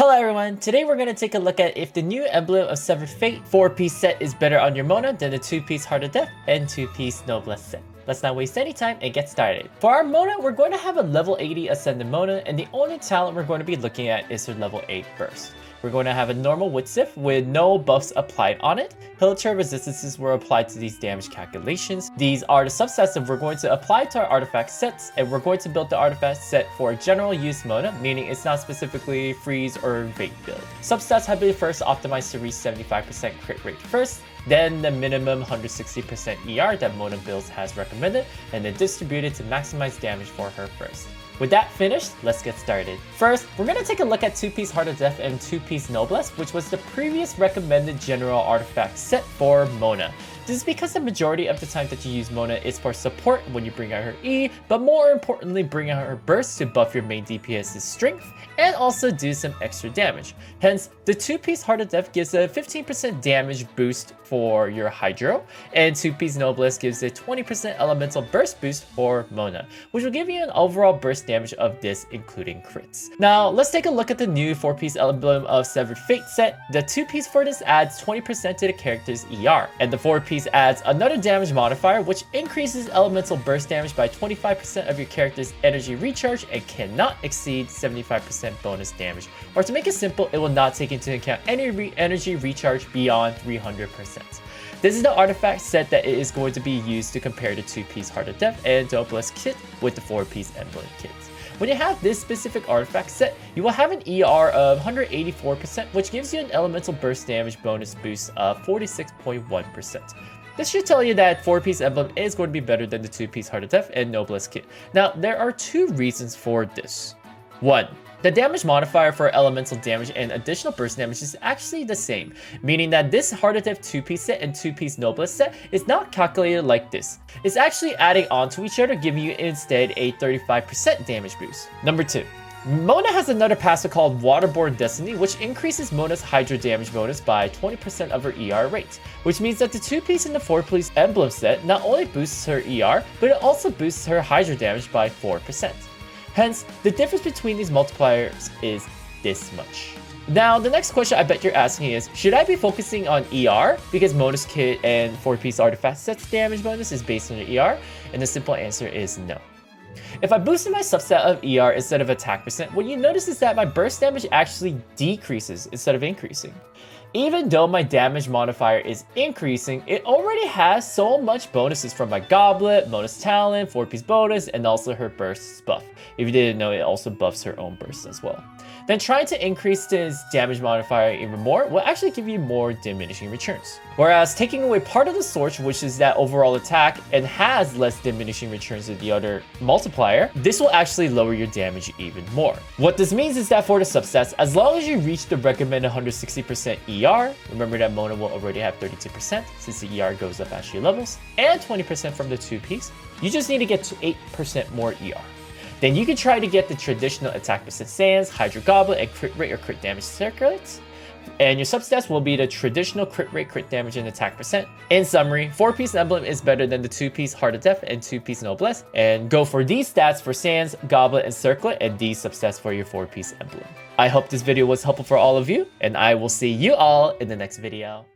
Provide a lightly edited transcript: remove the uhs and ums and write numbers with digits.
Hello everyone, today we're going to take a look at if the new Emblem of Severed Fate 4-piece set is better on your Mona than the 2-piece Heart of Death and 2-piece Noblesse set. Let's not waste any time and get started. For our Mona, we're going to have a level 80 Ascended Mona, and the only talent we're going to be looking at is her level 8 Burst. We're going to have a normal Witsiff with no buffs applied on it. Hilliture resistances were applied to these damage calculations. These are the subsets that we're going to apply to our artifact sets, and we're going to build the artifact set for general use Mona, meaning it's not specifically freeze or Fate build. Substats have been first optimized to reach 75% crit rate first, then the minimum 160% ER that Mona builds has recommended, and then distributed to maximize damage for her first. With that finished, let's get started. First, we're going to take a look at 2-piece Heart of Death and 2-piece Noblesse, which was the previous recommended general artifact set for Mona. This is because the majority of the time that you use Mona is for support when you bring out her E, but more importantly bring out her burst to buff your main DPS's strength and also do some extra damage. Hence, the 2-piece Heart of Death gives a 15% damage boost for your Hydro, and 2-piece Noblesse gives a 20% elemental burst boost for Mona, which will give you an overall burst damage of this including crits. Now, let's take a look at the new 4-piece Emblem of Severed Fate set. The 2-piece for this adds 20% to the character's ER, and the 4-piece adds another damage modifier which increases elemental burst damage by 25% of your character's energy recharge and cannot exceed 75% bonus damage. Or to make it simple, it will not take into account any energy recharge beyond 300%. This is the artifact set that it is going to be used to compare the 2-piece Heart of Death and Noblesse kit with the 4-piece Emblem kit. When you have this specific artifact set, you will have an ER of 184%, which gives you an elemental burst damage bonus boost of 46.1%. This should tell you that 4-piece Emblem is going to be better than the 2-piece Heart of Death and Noblesse kit. Now, there are two reasons for this. 1. The damage modifier for elemental damage and additional burst damage is actually the same, meaning that this Heart of Death 2-piece set and 2-piece Noblesse set is not calculated like this. It's actually adding onto each other, giving you instead a 35% damage boost. Number 2. Mona has another passive called Waterborne Destiny, which increases Mona's Hydro damage bonus by 20% of her ER rate, which means that the 2-piece and the 4-piece Emblem set not only boosts her ER, but it also boosts her Hydro damage by 4%. Hence, the difference between these multipliers is this much. Now, the next question I bet you're asking is, should I be focusing on ER because Mona's kit and 4-piece artifact set's damage bonus is based on the ER? And the simple answer is no. If I boosted my substat of ER instead of attack percent, what you notice is that my burst damage actually decreases instead of increasing. Even though my damage modifier is increasing, it already has so much bonuses from my Goblet, Mona's Talent, 4-piece bonus, and also her burst buff. If you didn't know, it also buffs her own burst as well. Then trying to increase this damage modifier even more will actually give you more diminishing returns. Whereas taking away part of the source, which is that overall attack, and has less diminishing returns than the other multiplier, this will actually lower your damage even more. What this means is that for the substats, as long as you reach the recommended 160% ER, remember that Mona will already have 32% since the ER goes up as she levels, and 20% from the 2-piece, you just need to get to 8% more ER. Then you can try to get the traditional attack percent Sands, Hydro Goblet, and crit rate or crit damage circulates. And your substats will be the traditional crit rate, crit damage, and attack percent. In summary, 4-piece Emblem is better than the 2-piece Heart of Death and 2-piece Noblesse. And go for these stats for Sands, Goblet, and Circlet, and these substats for your 4-piece Emblem. I hope this video was helpful for all of you, and I will see you all in the next video.